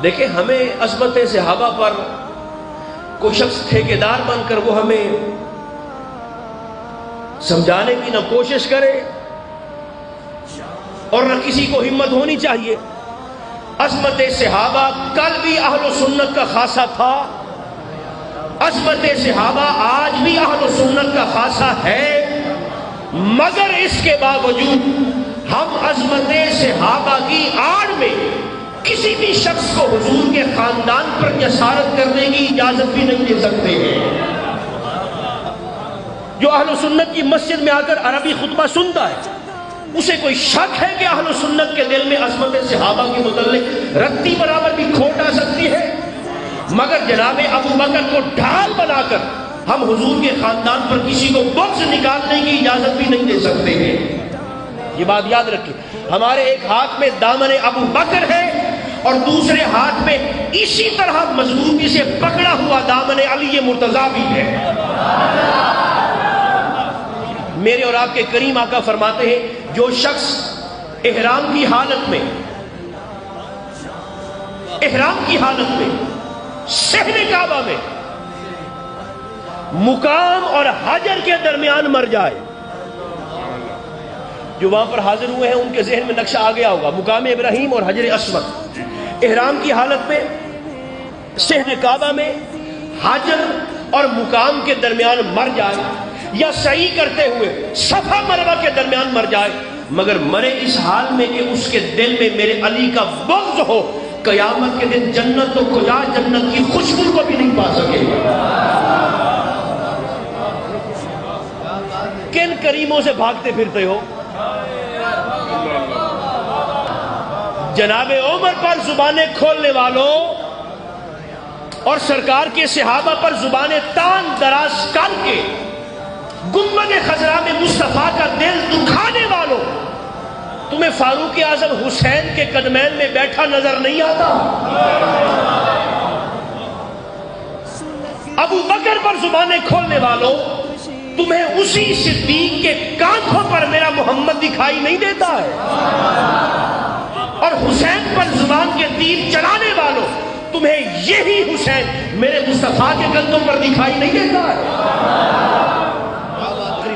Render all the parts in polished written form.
دیکھیں ہمیں عظمت صحابہ پر کوئی شخص ٹھیکیدار بن کر وہ ہمیں سمجھانے کی نہ کوشش کرے اور نہ کسی کو ہمت ہونی چاہیے۔ عظمت صحابہ کل بھی اہل و سنت کا خاصہ تھا، عظمت صحابہ آج بھی اہل و سنت کا خاصہ ہے، مگر اس کے باوجود ہم عظمت صحابہ کی آڑ میں کسی بھی شخص کو حضور کے خاندان پر جسارت کرنے کی اجازت بھی نہیں دے سکتے ہیں۔ جو اہل سنت کی مسجد میں آ کر عربی خطبہ سنتا ہے اسے کوئی شک ہے کہ اہل سنت کے دل میں عظمت صحابہ کے متعلق رتی برابر بھی کھوٹ آ سکتی ہے، مگر جناب ابو بکر کو ڈھال بنا کر ہم حضور کے خاندان پر کسی کو بغض نکالنے کی اجازت بھی نہیں دے سکتے ہیں۔ یہ بات یاد رکھیں، ہمارے ایک ہاتھ میں دامن ابو بکر ہے اور دوسرے ہاتھ میں اسی طرح مضبوطی سے پکڑا ہوا دامن علی مرتضیٰ بھی ہے۔ میرے اور آپ کے کریم آقا فرماتے ہیں جو شخص احرام کی حالت میں صحن کعبہ میں مقام اور حجر کے درمیان مر جائے، جو وہاں پر حاضر ہوئے ہیں ان کے ذہن میں نقشہ آ گیا ہوگا، مقام ابراہیم اور حجر اسود، احرام کی حالت میں صحن کعبہ میں حجر اور مقام کے درمیان مر جائے، یا سعی کرتے ہوئے صفا مروہ کے درمیان مر جائے، مگر مرے اس حال میں کہ اس کے دل میں میرے علی کا بغض ہو، قیامت کے دن جنت تو کجا جنت کی خوشبو کو بھی نہیں پا سکے گا۔ کن کریموں سے بھاگتے پھرتے ہو؟ جناب عمر پر زبانیں کھولنے والوں اور سرکار کے صحابہ پر زبانیں تان دراز کر کے گنبد خضرا میں مصطفیٰ کا دل دکھانے والوں، تمہیں فاروق اعظم حسین کے قدمین میں بیٹھا نظر نہیں آتا؟ ابو بکر پر زبانیں کھولنے والوں، تمہیں اسی صدیق کے کانٹوں پر میرا محمد دکھائی نہیں دیتا ہے؟ اور حسین پر زبان کے تیر چلانے والوں، تمہیں یہی حسین میرے مصطفیٰ کے کندھوں پر دکھائی نہیں دیتا ہے؟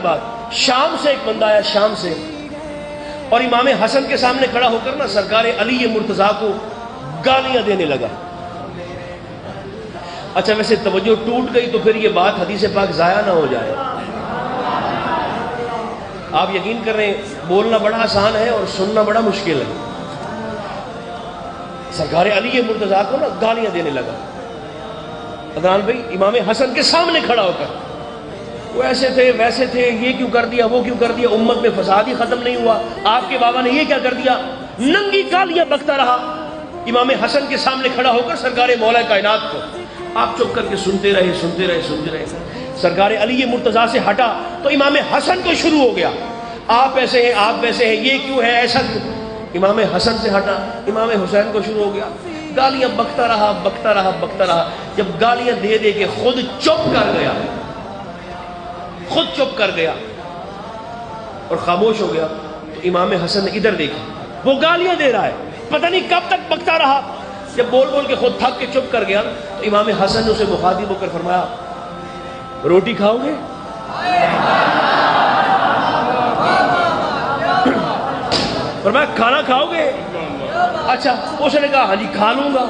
بات شام سے ایک بندہ آیا، شام سے، اور امام حسن کے سامنے کھڑا ہو کر نا سرکار علی مرتضیٰ کو گالیاں دینے لگا۔ اچھا ویسے توجہ ٹوٹ گئی تو پھر یہ بات حدیث پاک ضائع نہ ہو جائے۔ آپ یقین کر رہے ہیں بولنا بڑا آسان ہے اور سننا بڑا مشکل ہے۔ سرکار علی مرتضیٰ کو نا گالیاں دینے لگا عدنان بھائی، امام حسن کے سامنے کھڑا ہو کر، وہ ایسے تھے ویسے تھے، یہ کیوں کر دیا وہ کیوں کر دیا، امت میں فساد ہی ختم نہیں ہوا، آپ کے بابا نے یہ کیا کر دیا، ننگی گالیاں بکتا رہا امام حسن کے سامنے کھڑا ہو کر سرکار مولا کائنات کو۔ آپ چپ کر کے سنتے رہے۔ سرکار علی مرتضیٰ سے ہٹا تو امام حسن کو شروع ہو گیا، آپ ایسے ہیں آپ ویسے ہیں، یہ کیوں ہے ایسا کیوں۔ امام حسن سے ہٹا امام حسین کو شروع ہو گیا، گالیاں بکتا رہا۔ جب گالیاں دے دے کے خود چپ کر گیا اور خاموش ہو گیا تو امام حسن نے ادھر دیکھا، وہ گالیاں دے رہا ہے، پتہ نہیں کب تک بکتا رہا۔ جب بول کے خود تھک کے چپ کر گیا تو امام حسن نے اسے مخاطب ہو کر فرمایا، روٹی کھاؤ گے؟ فرمایا کھانا کھاؤ گے؟ اچھا، اس نے کہا ہاں جی کھا لوں گا۔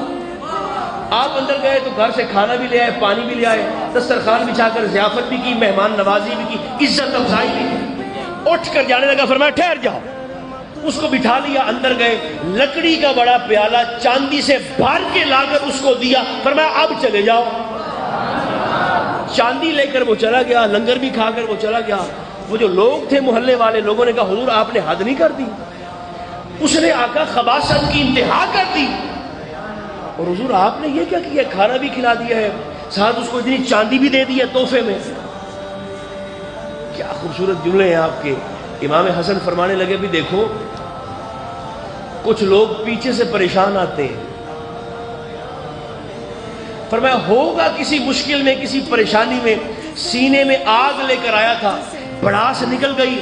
آپ اندر گئے تو گھر سے کھانا بھی لے آئے، پانی بھی لے آئے، دسترخوان بچھا کر ضیافت بھی کی، مہمان نوازی بھی کی، عزت افزائی بھی کی۔ اٹھ کر جانے لگا، فرمایا ٹھہر جاؤ۔ اس کو بٹھا لیا، اندر گئے، لکڑی کا بڑا پیالہ چاندی سے بھر کے لا کر اس کو دیا، فرمایا اب چلے جاؤ۔ چاندی لے کر وہ چلا گیا، لنگر بھی کھا کر وہ چلا گیا۔ وہ جو لوگ تھے محلے والے لوگوں نے کہا حضور آپ نے حد نہیں کر دی، اس نے آقا خباثت کی انتہا کر دی، اور حضور آپ نے یہ کیا کیا، کھانا بھی کھلا دیا ہے، ساتھ اس کو اتنی چاندی بھی دے دی ہے تحفے میں۔ کیا خوبصورت جملے ہیں آپ کے۔ امام حسن فرمانے لگے بھی دیکھو کچھ لوگ پیچھے سے پریشان آتے ہیں، فرمایا ہوگا کسی مشکل میں کسی پریشانی میں، سینے میں آگ لے کر آیا تھا، بڑاس نکل گئی،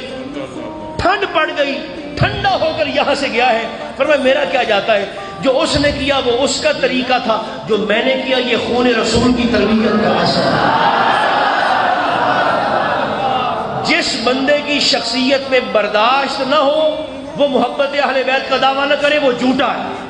ٹھنڈ پڑ گئی، ٹھنڈا ہو کر یہاں سے گیا ہے، فرمایا میرا کیا جاتا ہے، جو اس نے کیا وہ اس کا طریقہ تھا، جو میں نے کیا یہ خون رسول کی تربیت کا اثر ہے۔ جس بندے کی شخصیت میں برداشت نہ ہو وہ محبت اہل بیت کا دعویٰ نہ کرے، وہ جھوٹا ہے۔